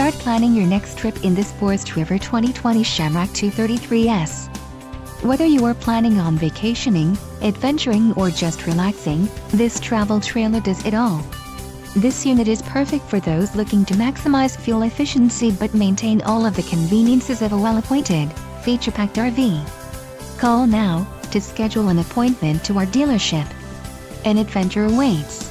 Start planning your next trip in this Forest River 2020 Shamrock 233S. Whether you are planning on vacationing, adventuring or just relaxing, this travel trailer does it all. This unit is perfect for those looking to maximize fuel efficiency but maintain all of the conveniences of a well-appointed, feature-packed RV. Call now to schedule an appointment to our dealership. An adventure awaits.